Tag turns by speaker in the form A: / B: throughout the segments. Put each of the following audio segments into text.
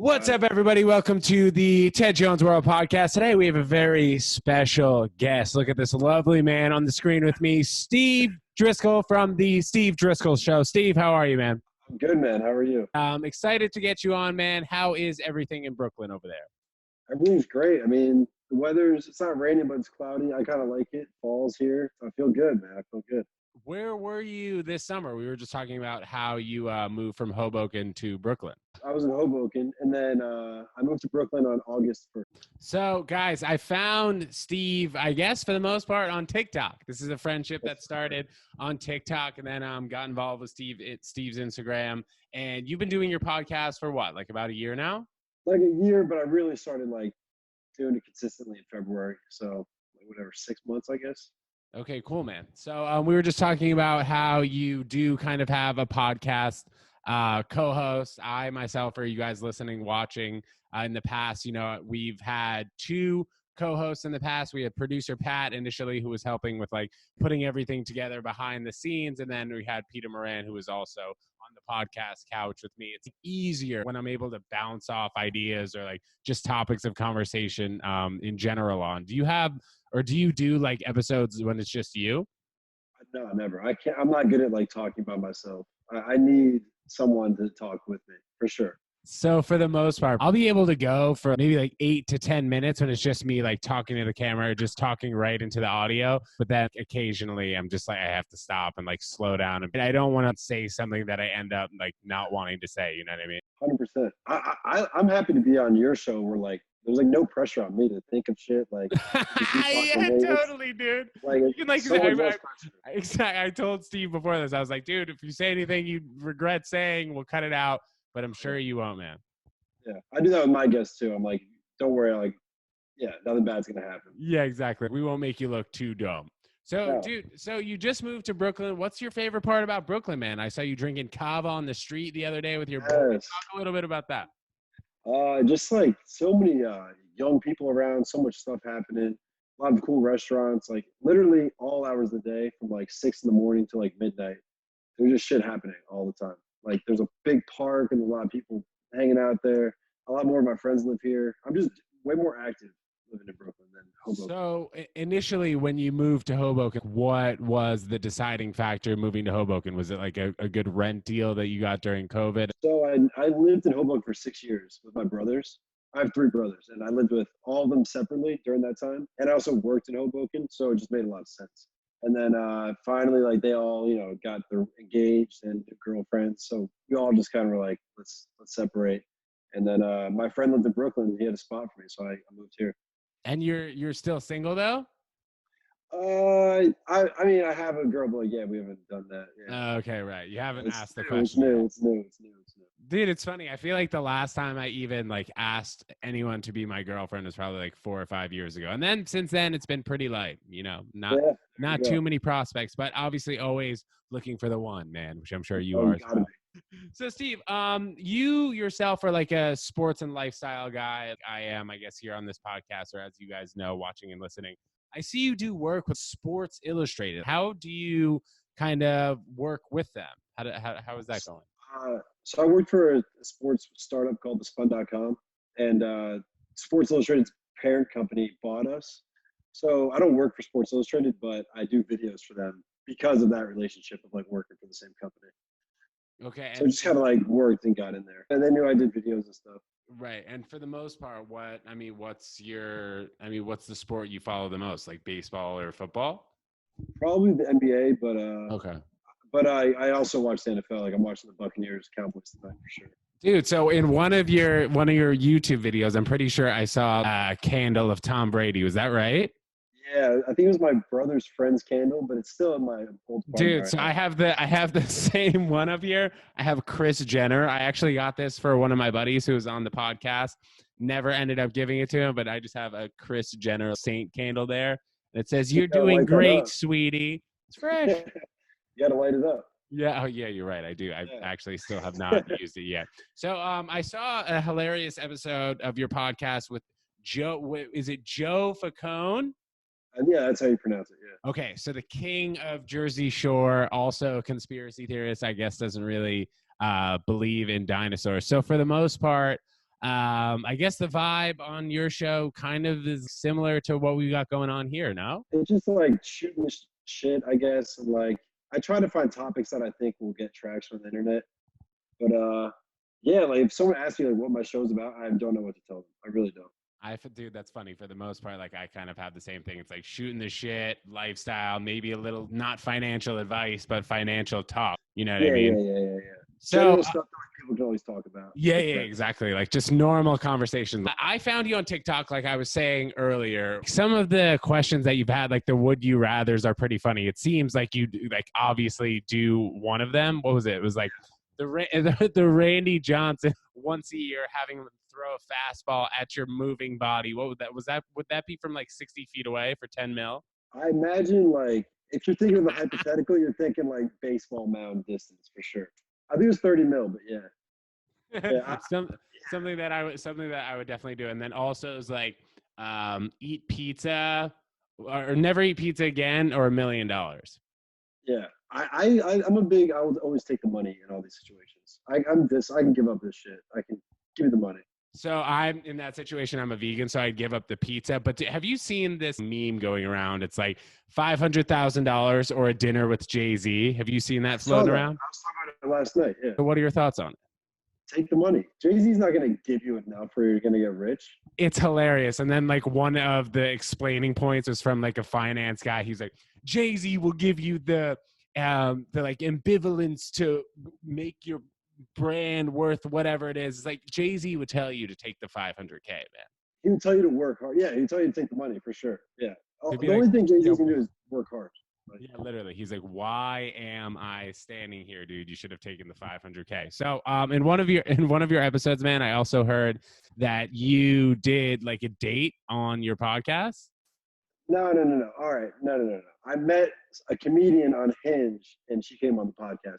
A: What's up, everybody? Welcome to the Ted Jones World Podcast. Today, we have a very special guest. Look at this lovely man on the screen with me, Steve Driscoll from the Steve Driscoll Show. Steve, how are you, man?
B: I'm good, man. How are you?
A: I'm excited to get you on, man. How is everything in Brooklyn over there?
B: Everything's great. I mean, it's not raining, but it's cloudy. I kind of like it. Fall's here. I feel good, man. I feel good.
A: Where were you this summer? We were just talking about how you moved from Hoboken to Brooklyn.
B: I was in Hoboken, and then I moved to Brooklyn on August 1st.
A: So, guys, I found Steve, I guess, for the most part, on TikTok. This is a friendship that started on TikTok, and then got involved with Steve's Instagram. And you've been doing your podcast for what, like about a year now?
B: Like a year, but I really started doing it consistently in February. So, 6 months, I guess.
A: Okay, cool, man. So we were just talking about how you do kind of have a podcast co-host. I myself, or you guys listening, watching in the past, we've had two co-hosts in the past. We had producer Pat initially, who was helping with putting everything together behind the scenes. And then we had Peter Moran, who was also on the podcast couch with me. It's easier when I'm able to bounce off ideas or just topics of conversation in general on. Do you do episodes when it's just you?
B: No, never. I can't. I'm not good at talking by myself. I need someone to talk with me for sure.
A: So for the most part, I'll be able to go for maybe 8 to 10 minutes when it's just me talking to the camera, or just talking right into the audio. But then occasionally I'm just I have to stop and slow down. And I don't want to say something that I end up not wanting to say. You know what I mean?
B: 100%. I'm happy to be on your show where there's no pressure on me to think of shit.
A: Yeah, totally, dude. You can exactly. I told Steve before this, I was like, dude, if you say anything you regret saying, we'll cut it out. But I'm sure you won't, man.
B: Yeah, I do that with my guests too. I'm like, don't worry, nothing bad's gonna happen.
A: Yeah, exactly. We won't make you look too dumb. So, no. Dude, so you just moved to Brooklyn. What's your favorite part about Brooklyn, man? I saw you drinking kava on the street the other day with your boy. Talk a little bit about that.
B: Just so many young people around, so much stuff happening, a lot of cool restaurants, literally all hours of the day from 6 in the morning to midnight. There's just shit happening all the time. There's a big park and a lot of people hanging out there. A lot more of my friends live here. I'm just way more active living in Brooklyn than Hoboken.
A: So initially when you moved to Hoboken, what was the deciding factor moving to Hoboken? Was it a good rent deal that you got during COVID?
B: So I lived in Hoboken for 6 years with my brothers. I have 3 brothers, and I lived with all of them separately during that time. And I also worked in Hoboken, so it just made a lot of sense. And then finally, they all, got their engaged and girlfriends. So we all just kind of were let's separate. And then my friend lived in Brooklyn. He had a spot for me, so I moved here.
A: And you're still single though?
B: I mean, I have a girl, but we haven't done that. Yeah.
A: Okay, right. You haven't asked the question.
B: It's new.
A: Dude, it's funny. I feel like the last time I even asked anyone to be my girlfriend was probably 4 or 5 years ago. And then since then it's been pretty light, not too many prospects, but obviously always looking for the one, man, which I'm sure you are as well. So Steve, you yourself are a sports and lifestyle guy. I am, I guess, here on this podcast, or as you guys know, watching and listening. I see you do work with Sports Illustrated. How do you kind of work with them? How is that going?
B: So I worked for a sports startup called thespun.com, and Sports Illustrated's parent company bought us. So I don't work for Sports Illustrated, but I do videos for them because of that relationship of working for the same company.
A: Okay.
B: So I just kind of worked and got in there, and they knew I did videos and stuff.
A: Right. And for the most part, what's the sport you follow the most? Baseball or football?
B: Probably the NBA, but
A: okay.
B: But I also watch the NFL. I'm watching the Buccaneers, Cowboys tonight for sure.
A: Dude, so in one of your YouTube videos, I'm pretty sure I saw a candle of Tom Brady. Was that right?
B: Yeah, I think it was my brother's friend's candle, but it's still in my old car.
A: Dude, so I have the same one up here. I have Kris Jenner. I actually got this for one of my buddies who was on the podcast. Never ended up giving it to him, but I just have a Kris Jenner saint candle there. And it says, "You're doing great, sweetie." It's fresh.
B: You gotta light it up.
A: Yeah. Oh, yeah. You're right. I do. I actually still have not used it yet. So, I saw a hilarious episode of your podcast with Joe. Is it Joe Facone?
B: Yeah, that's how you pronounce it. Yeah.
A: Okay. So the king of Jersey Shore, also a conspiracy theorist, I guess, doesn't really believe in dinosaurs. So for the most part, I guess the vibe on your show kind of is similar to what we got going on here, no?
B: It's just like shooting the shit, I guess. And like, I try to find topics that I think will get traction on the internet. But yeah, like if someone asks me like what my show's about, I don't know what to tell them. I really don't.
A: Dude, that's funny. For the most part, like I kind of have the same thing. It's like shooting the shit, lifestyle, maybe a little not financial advice, but financial talk. You know what I
B: Yeah,
A: mean?
B: yeah, yeah, yeah, yeah.
A: So
B: General stuff that like, people can always talk about.
A: yeah,
B: Like
A: yeah,
B: friends.
A: exactly. Like just normal conversations. I found you on TikTok, like I was saying earlier. Some of the questions that you've had, like the would you rather's, are pretty funny. It seems like you like obviously do one of them. What was it? It was like the Randy Johnson once a year having them throw a fastball at your moving body. What would that was that? Would that be from like 60 feet away for 10 mil?
B: I imagine like if you're thinking of a hypothetical, you're thinking like baseball mound distance for sure. I think it was 30 mil, but yeah. Yeah,
A: Something that I would definitely do. And then also is like eat pizza or never eat pizza again or $1,000,000.
B: yeah. I'm a big. I would always take the money in all these situations. I'm this. I can give up this shit. I can give you the money.
A: So I'm in that situation. I'm a vegan, so I'd give up the pizza. But have you seen this meme going around? It's like $500,000 or a dinner with Jay-Z. Have you seen
B: I
A: that
B: saw
A: floating
B: that. I
A: around?
B: was talking about it last night. Yeah.
A: So what are your thoughts on it?
B: Take the money. Jay-Z's not gonna give you enough where you're gonna get rich.
A: It's hilarious. And then like one of the explaining points was from like a finance guy. He's like, Jay-Z will give you the like ambivalence to make your brand worth whatever it is. It's like Jay-Z would tell you to take the 500K, man.
B: He would tell you to work hard. Yeah, he'd tell you to take the money for sure. Yeah.
A: He'd be
B: The
A: like,
B: only thing Jay-Z
A: yo,
B: can do is work hard. Like,
A: yeah, literally. He's like, "Why am I standing here, dude? You should have taken the 500K." So, in one of your episodes, man, I also heard that you did like a date on your podcast.
B: no, no, no, no. All right. No, no, no, no. I met a comedian on Hinge and she came on the podcast.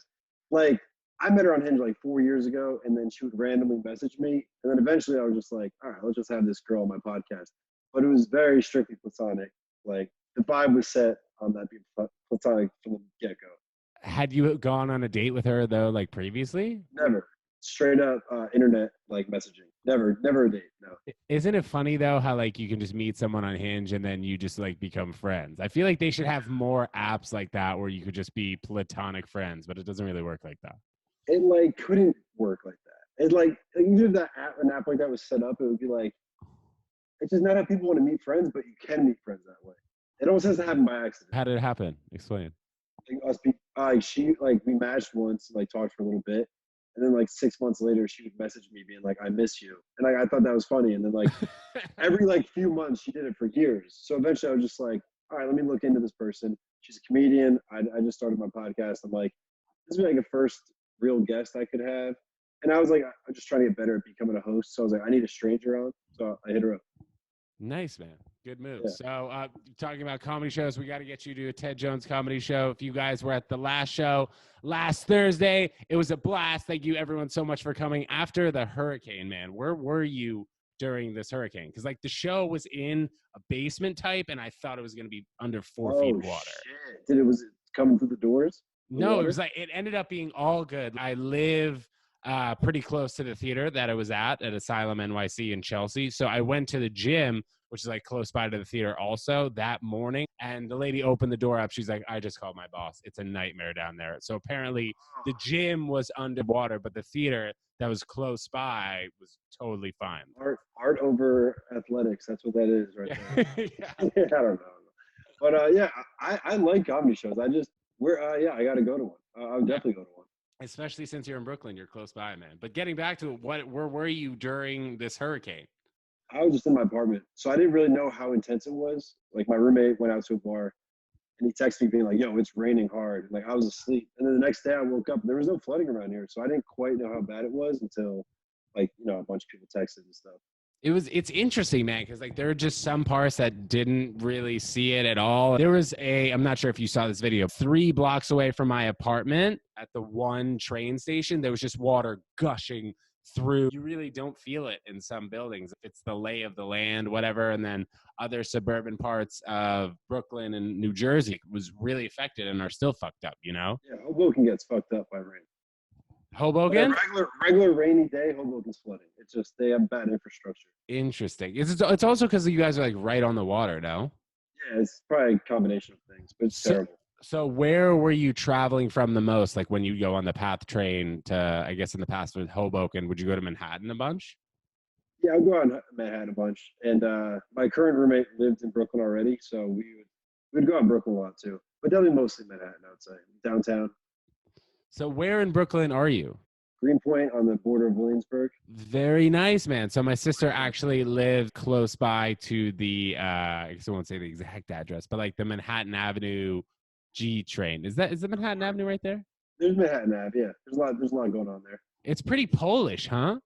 B: Like, I met her on Hinge like 4 years ago and then she would randomly message me. And then eventually I was just like, all right, let's just have this girl on my podcast. But it was very strictly platonic. Like, the vibe was set on that being platonic from the get go.
A: Had you gone on a date with her though, like previously?
B: Never. Straight up internet like messaging. Never a date. No.
A: Isn't it funny though how like you can just meet someone on Hinge and then you just like become friends? I feel like they should have more apps like that where you could just be platonic friends, but it doesn't really work like that.
B: It like couldn't work like that. It like even if an app like that was set up, it would be like it's just not how people want to meet friends, but you can meet friends that way. It almost has to happen by accident.
A: How did it happen? Explain.
B: Like us be she like we matched once, like talked for a little bit, and then like 6 months later she would message me being like, I miss you. And I thought that was funny. And then like every like few months she did it for years. So eventually I was just like, all right, let me look into this person. She's a comedian. I just started my podcast. I'm like, this would be like a first real guest I could have. And I was like, I'm just trying to get better at becoming a host. So I was like, I need a stranger on. So I hit her up.
A: Nice, man. Good move.
B: Yeah.
A: So, talking about comedy shows, we got to get you to a Ted Jones comedy show. If you guys were at the last show last Thursday, it was a blast. Thank you, everyone, so much for coming. After the hurricane, man, where were you during this hurricane? Because like the show was in a basement type, and I thought it was going to be under 4 feet of water.
B: Shit. Did it was it coming through the doors?
A: No, it was like it ended up being all good. I live pretty close to the theater that I was at Asylum NYC in Chelsea. So I went to the gym, which is like close by to the theater also that morning. And the lady opened the door up. She's like, I just called my boss. It's a nightmare down there. So apparently the gym was underwater, but the theater that was close by was totally fine.
B: Art over athletics. That's what that is right there.
A: Yeah.
B: I don't know. But yeah, I like comedy shows. I got to go to one. I would definitely go to one.
A: Especially since you're in Brooklyn, you're close by, man. But getting back to where were you during this hurricane?
B: I was just in my apartment, so I didn't really know how intense it was. Like my roommate went out to a bar, and he texted me being like, "Yo, it's raining hard." Like I was asleep, and then the next day I woke up. There was no flooding around here, so I didn't quite know how bad it was until, like, a bunch of people texted and stuff.
A: It's interesting, man, because like there are just some parts that didn't really see it at all. There was I'm not sure if you saw this video, 3 blocks away from my apartment at the one train station, there was just water gushing through. You really don't feel it in some buildings. It's the lay of the land, whatever. And then other suburban parts of Brooklyn and New Jersey was really affected and are still fucked up,
B: Yeah, Hoboken gets fucked up by rain. But a
A: Hoboken?
B: regular rainy day, Hoboken's flooding. It's just they have bad infrastructure.
A: Interesting. It's also because you guys are like right on the water, no?
B: Yeah, it's probably a combination of things, but it's
A: So,
B: terrible.
A: so where were you traveling from the most? Like when you go on the PATH train to, I guess in the past with Hoboken, would you go to Manhattan a bunch?
B: Yeah, I'll go out in Manhattan a bunch, and my current roommate lived in Brooklyn already, so we'd go out in Brooklyn a lot too, but definitely mostly Manhattan. I would say downtown,
A: So where in Brooklyn are you?
B: Greenpoint on the border of Williamsburg.
A: Very nice, man. So my sister actually lived close by to the I guess I won't say the exact address, but like the Manhattan Avenue G train. Is the Manhattan Avenue right there?
B: There's Manhattan Ave. Yeah, there's a lot going on there.
A: It's pretty Polish, huh?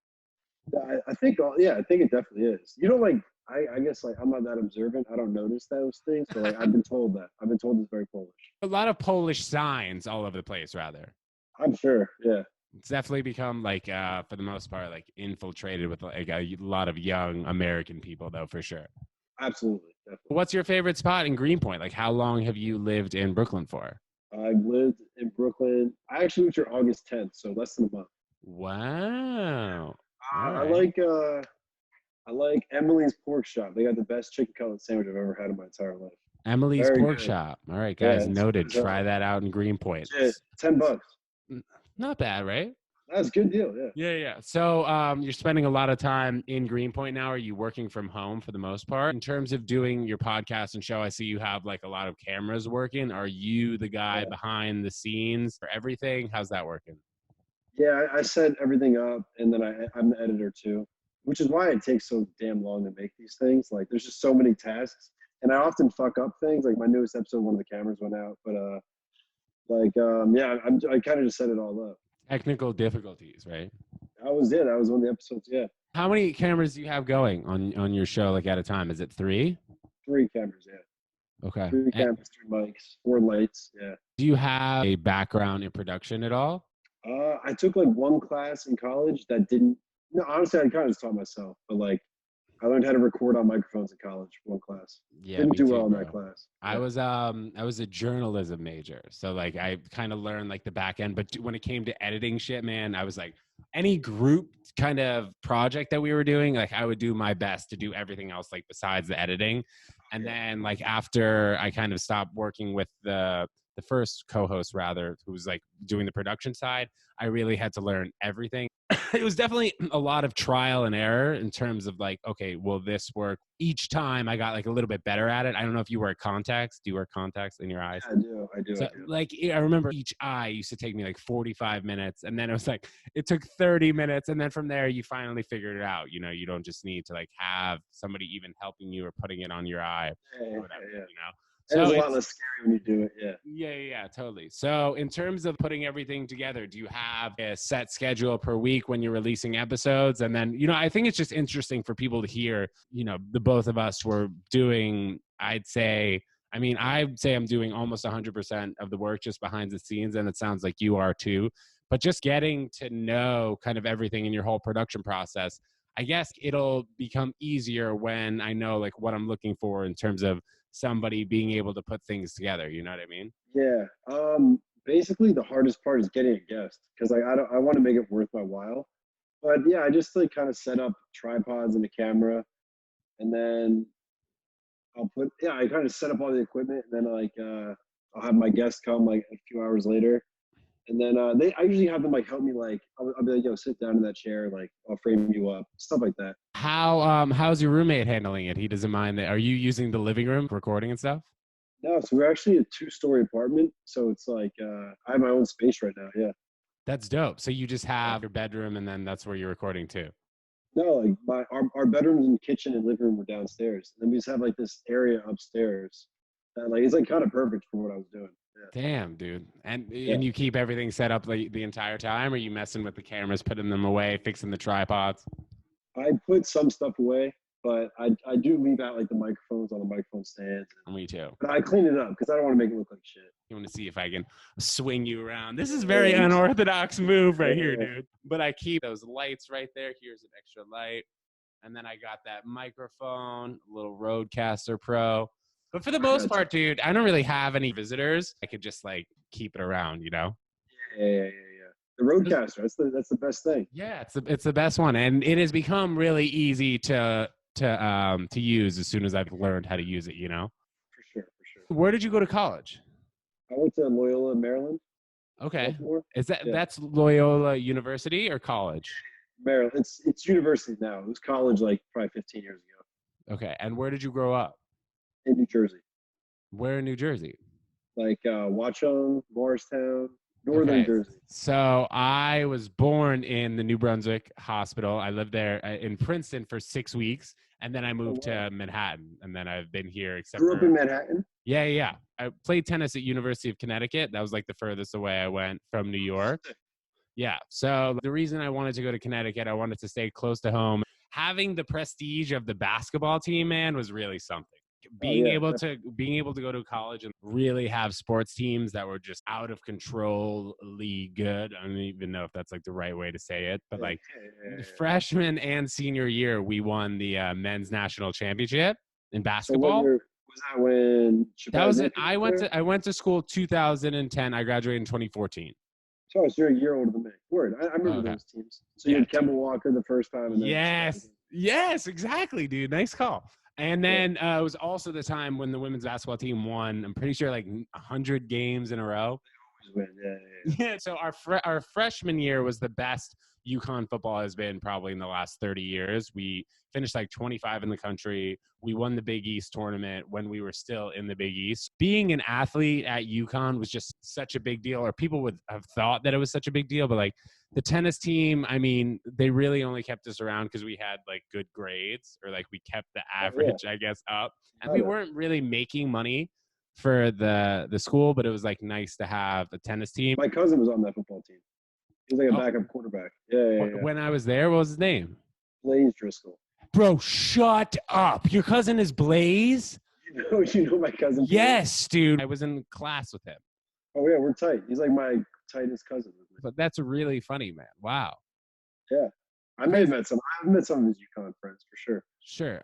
B: I think yeah, I think it definitely is. You know, like I guess like I'm not that observant. I don't notice those things, but like I've been told that. I've been told it's very Polish.
A: A lot of Polish signs all over the place, rather.
B: I'm sure. Yeah,
A: It's definitely become like for the most part like infiltrated with like a lot of young American people though, for sure.
B: absolutely, definitely.
A: What's your favorite spot in Greenpoint? Like how long have you lived in Brooklyn for?
B: I've lived in Brooklyn. I actually moved here August 10th, so less than a month.
A: Wow. All
B: I
A: right.
B: like Emily's Pork Shop. They got the best chicken cutlet sandwich I've ever had in my entire life.
A: Emily's
B: Very
A: Pork
B: good.
A: Shop. All right,
B: Yeah,
A: guys,
B: it's good
A: noted.
B: as hell.
A: Try that out in Greenpoint.
B: Yeah, $10.
A: Not bad, right?
B: That's a good deal. Yeah.
A: Yeah. So you're spending a lot of time in Greenpoint now. Are you working from home for the most part? In terms of doing your podcast and show, I see you have like a lot of cameras working. Are you the guy
B: Yeah.
A: behind the scenes for everything? How's that working?
B: Yeah, I set everything up, and then I'm the editor too, which is why it takes so damn long to make these things. Like, there's just so many tasks, and I often fuck up things. Like my newest episode, one of the cameras went out, but yeah, I kind of just set it all up.
A: Technical difficulties, right?
B: That was it. That was one of the episodes. Yeah,
A: How many cameras do you have going on your show like at a time? Is it three?
B: 3 cameras. Yeah,
A: Okay.
B: three
A: And
B: cameras, 3 mics, 4 lights. Yeah.
A: do you have a background in production at all?
B: I took like one class in college that didn't. No, honestly, I kind of just taught myself, but like I learned how to record on microphones in college. One class.
A: Yeah,
B: Didn't
A: me
B: do
A: too,
B: well in that
A: bro.
B: class.
A: I
B: Yeah.
A: was a journalism major. So like I kind of learned like the back end, but when it came to editing shit, man, I was like any group kind of project that we were doing, like I would do my best to do everything else like besides the editing. And
B: Yeah.
A: then like after I kind of stopped working with the first co-host rather, who was like doing the production side, I really had to learn everything. It was definitely a lot of trial and error in terms of like, okay, will this work? Each time I got like a little bit better at it. I don't know if you wear contacts. Do you wear contacts in your eyes?
B: I do. I do. I
A: So
B: do.
A: like I remember each eye used to take me like 45 minutes, and then it was like it took 30 minutes, and then from there you finally figured it out. You know, you don't just need to like have somebody even helping you or putting it on your eye
B: Yeah,
A: or whatever,
B: yeah.
A: you know.
B: And it's
A: So
B: a lot
A: it's
B: less scary when you do it. Yeah.
A: yeah, totally. So, in terms of putting everything together, do you have a set schedule per week when you're releasing episodes? And then, you know, I think it's just interesting for people to hear, you know, the both of us were doing, I'd say I'm doing almost 100% of the work just behind the scenes, and it sounds like you are too. But just getting to know kind of everything in your whole production process, I guess it'll become easier when I know like what I'm looking for in terms of somebody being able to put things together. You know what I mean?
B: Yeah. Basically, the hardest part is getting a guest because like I want to make it worth my while. But yeah, I just like kind of set up tripods and a camera, and then I kind of set up all the equipment, and then I'll have my guests come like a few hours later, and then I usually have them like help me like I'll be like, yo, sit down in that chair, like I'll frame you up, stuff like that.
A: How's your roommate handling it? He doesn't mind that. Are you using the living room for recording and stuff?
B: No, so we're actually a 2-story apartment, so it's like I have my own space right now. Yeah.
A: That's dope. So you just have your bedroom and then that's where you're recording too.
B: No, like our bedrooms and kitchen and living room were downstairs. And then we just have like this area upstairs. And like it's like kind of perfect for what I was doing.
A: Damn, dude. And
B: Yeah.
A: you keep everything set up like the entire time? Or are you messing with the cameras, putting them away, fixing the tripods?
B: Yeah. I put some stuff away, but I do leave out like the microphones on the microphone stands.
A: Me too.
B: But I clean it up because I don't want to make it look like shit.
A: You want to see if I can swing you around. This is very
B: Yeah,
A: unorthodox move right here,
B: yeah,
A: dude. But I keep those lights right there. Here's an extra light. And then I got that microphone, a little Rodecaster Pro. But for the
B: I
A: most
B: got
A: part, dude, I don't really have any visitors. I could just like keep it around, you know?
B: yeah. The Roadcaster. That's the best thing.
A: Yeah, it's the best one, and it has become really easy to use as soon as I've learned how to use it. You know.
B: For sure, for sure.
A: Where did you go to college?
B: I went to Loyola, Maryland.
A: Okay,
B: Baltimore.
A: that's Loyola University or college?
B: Maryland. It's university now. It was college like probably 15 years ago.
A: Okay, and where did you grow up?
B: In New Jersey.
A: Where in New Jersey?
B: Like Watchung, Morristown, northern
A: Okay,
B: Jersey.
A: so I was born in the New Brunswick hospital. I lived there in Princeton for 6 weeks, and then I moved to Manhattan, and then I've been here.
B: Grew up in Manhattan?
A: Yeah. I played tennis at University of Connecticut. That was like the furthest away I went from New York. Yeah, so the reason I wanted to go to Connecticut, I wanted to stay close to home. Having the prestige of the basketball team, man, was really something. Being able to go to college and really have sports teams that were just out of controlly good. I don't even know if that's like the right way to say it, but like freshman and senior year, we won the men's national championship in basketball.
B: So was that when
A: that was it? I went to school 2010. I graduated in 2014.
B: So you're a year older than me. Word. I remember those teams. So you had Kemba Walker the first time. And then
A: Yes, exactly, dude. Nice call. And then it was also the time when the women's basketball team won, I'm pretty sure like 100 games in a row. Yeah. So our freshman year was the best UConn football has been probably in the last 30 years. We finished like 25 in the country. We won the Big East tournament when we were still in the Big East. Being an athlete at UConn was just such a big deal, or people would have thought that it was such a big deal. But like the tennis team, I mean, they really only kept us around because we had like good grades, or like we kept the average, I guess, up. And we weren't really making money for the school, but it was like nice to have a tennis team.
B: My cousin was on that football team. He was like a backup quarterback. Yeah.
A: When I was there, what was his name?
B: Blaze Driscoll.
A: Bro, shut up. Your cousin is Blaze?
B: You know my cousin Blaze?
A: Yes, dude. I was in class with him.
B: Oh, yeah, we're tight. He's like my tightest cousin.
A: But that's really funny, man. Wow.
B: Yeah. I've met some of his UConn friends for sure.
A: Sure.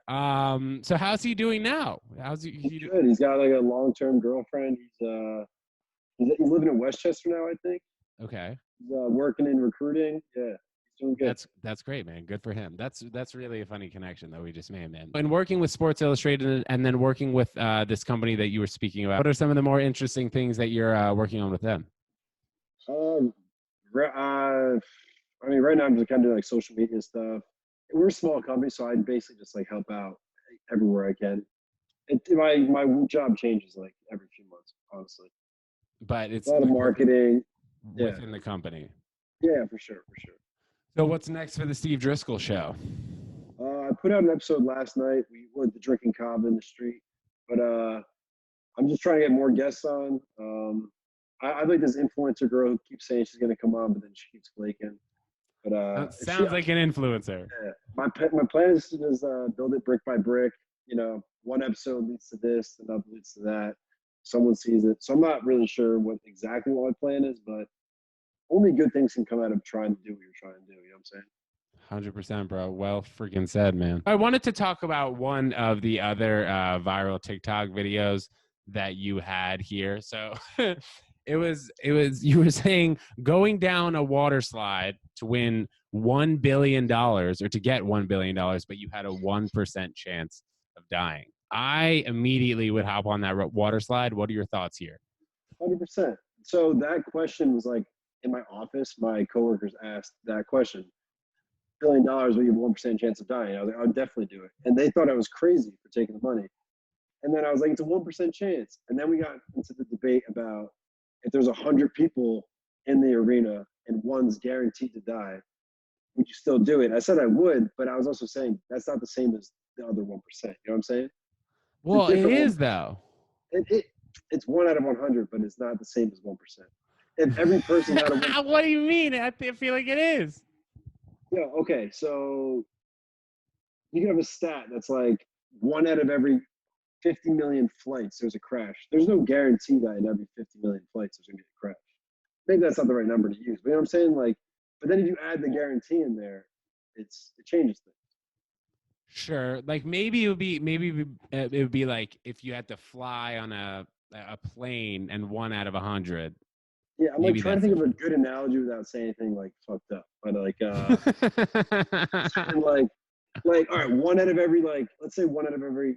A: So how's he doing now?
B: He's good. He's got like a long-term girlfriend. He's living in Westchester now, I think.
A: Okay.
B: He's working in recruiting. Yeah. He's doing good.
A: That's great, man. Good for him. That's really a funny connection that we just made, man. And working with Sports Illustrated and then working with this company that you were speaking about, what are some of the more interesting things that you're working on with them?
B: I mean, right now I'm just kind of doing like social media stuff. We're a small company, so I basically just like help out everywhere I can. My job changes like every few months, honestly.
A: But it's
B: a lot of marketing
A: within the company.
B: Yeah, for sure.
A: So what's next for the Steve Driscoll Show?
B: I put out an episode last night. We went to drinking cob in the street, but I'm just trying to get more guests on. I like this influencer girl who keeps saying she's going to come on, but then she keeps flaking. But
A: sounds like an influencer.
B: Yeah. My plan is to just build it brick by brick. You know, one episode leads to this, another leads to that. Someone sees it. So I'm not really sure exactly what my plan is, but only good things can come out of trying to do what you're trying to do. You know what I'm saying?
A: 100%, bro. Well freaking said, man. I wanted to talk about one of the other viral TikTok videos that you had here. So it was you were saying going down a water slide to win $1 billion or to get $1 billion, but you had a 1% chance of dying. I immediately would hop on that water slide. What are your thoughts here?
B: 100%. So that question was like in my office, my coworkers asked that question. $1 billion, but you have 1% chance of dying. I was like, I would definitely do it. And they thought I was crazy for taking the money. And then I was like, it's a 1% chance. And then we got into the debate about if there's 100 people in the arena and one's guaranteed to die, would you still do it? I said I would, but I was also saying that's not the same as the other 1%. You know what I'm saying?
A: Well, it is though.
B: It's 1 out of 100, but it's not the same as 1%. If every person had a
A: what do you mean? I feel like it is.
B: Yeah. Okay. So you can have a stat that's like 1 out of every 50 million flights, there's a crash. There's no guarantee that in every 50 million flights there's gonna be a crash. Maybe that's not the right number to use, but you know what I'm saying? Like, but then if you add the guarantee in there, it changes things.
A: Sure. Like maybe it would be like if you had to fly on a plane and 1 out of 100.
B: Yeah, I'm like
A: Maybe
B: trying to
A: that's
B: think of a
A: different.
B: good analogy without saying anything like fucked up. But like and like all right, one out of every like let's say one out of every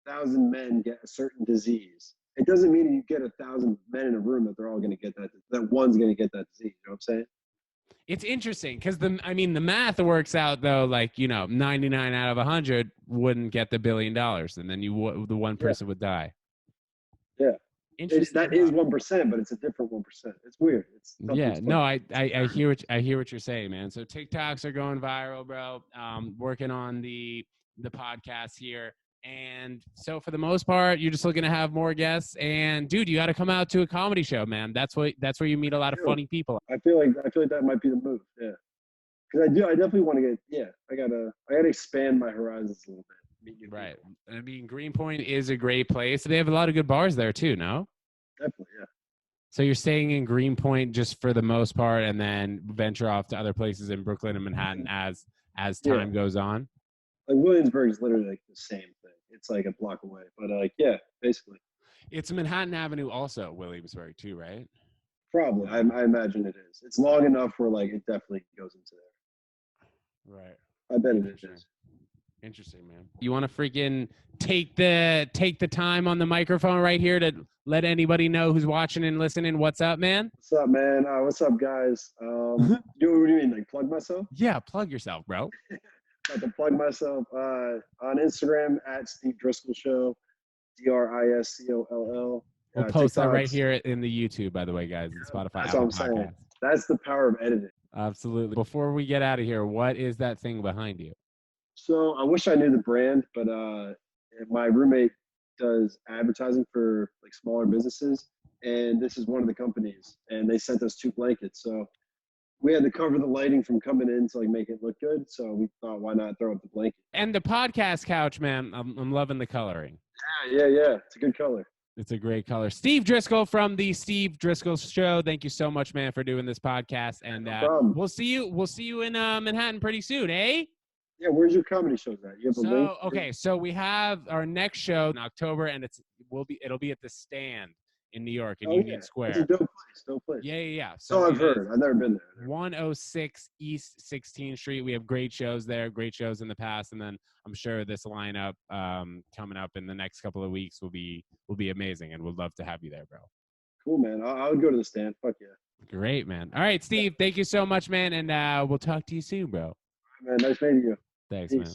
B: 1,000 men get a certain disease. It doesn't mean you get 1,000 men in a room that they're all going to get that one's going to get that disease. You know what I'm saying?
A: It's interesting because the math works out though, like 99 out of 100 wouldn't get the $1 billion, and then the one
B: Yeah,
A: person would die.
B: yeah.
A: Interesting
B: That is
A: thought.
B: 1%, but it's a different 1%. It's weird. It's tough to
A: Yeah,
B: explain.
A: no, I hear what you're saying, man. So TikToks are going viral, bro. Working on the podcast here, and so for the most part, you're just looking to have more guests. And dude, you got to come out to a comedy show, man. That's where you meet a lot of funny people.
B: I feel like that might be the move. Yeah, because I definitely want to get. Yeah, I gotta expand my horizons a little bit. Meet new
A: Right.
B: people.
A: I mean, Greenpoint is a great place. They have a lot of good bars there too. No.
B: Definitely, yeah.
A: So you're staying in Greenpoint just for the most part, and then venture off to other places in Brooklyn and Manhattan as
B: Yeah,
A: time goes on.
B: like Williamsburg is literally like the same thing. It's like a block away, but like yeah, basically,
A: It's Manhattan Avenue, also Williamsburg too, right?
B: probably. I imagine it is. It's long enough where like it definitely goes into
A: Right.
B: there. I bet it
A: Interesting.
B: is.
A: Interesting, man. You want to freaking take the time on the microphone right here to let anybody know who's watching and listening. What's up, man?
B: What's up, man? What's up, guys? What do you mean, like plug myself?
A: Yeah, plug yourself, bro.
B: I can plug myself on Instagram at SteveDriscollShow, DRISCOLL.
A: We'll post that right here in the YouTube, by the way, guys, and Spotify,
B: That's what
A: Apple
B: I'm saying.
A: Podcasts.
B: That's the power of editing.
A: Absolutely. Before we get out of here, what is that thing behind you?
B: So I wish I knew the brand, but my roommate does advertising for like smaller businesses, and this is one of the companies, and they sent us 2 blankets. So we had to cover the lighting from coming in to like make it look good. So we thought, why not throw up the blanket?
A: And the podcast couch, man. I'm loving the coloring.
B: Yeah. It's a good color.
A: It's a great color. Steve Driscoll from the Steve Driscoll Show. Thank you so much, man, for doing this podcast. And
B: No problem.
A: we'll see you in Manhattan pretty soon, eh?
B: Yeah, where's your comedy shows at? You have a link?
A: Okay, so we have our next show in October, and it'll be at the Stand in New York in Union Square.
B: It's a dope place.
A: Yeah.
B: So I've heard. I've never been there.
A: 106 East 16th Street. We have great shows there, great shows in the past, and then I'm sure this lineup coming up in the next couple of weeks will be amazing, and we'd love to have you there, bro.
B: Cool, man. I'll go to the Stand. Fuck yeah.
A: Great, man. All right, Steve, thank you so much, man, and we'll talk to you soon, bro.
B: Man, nice meeting you.
A: Thanks,
B: Peace.
A: man.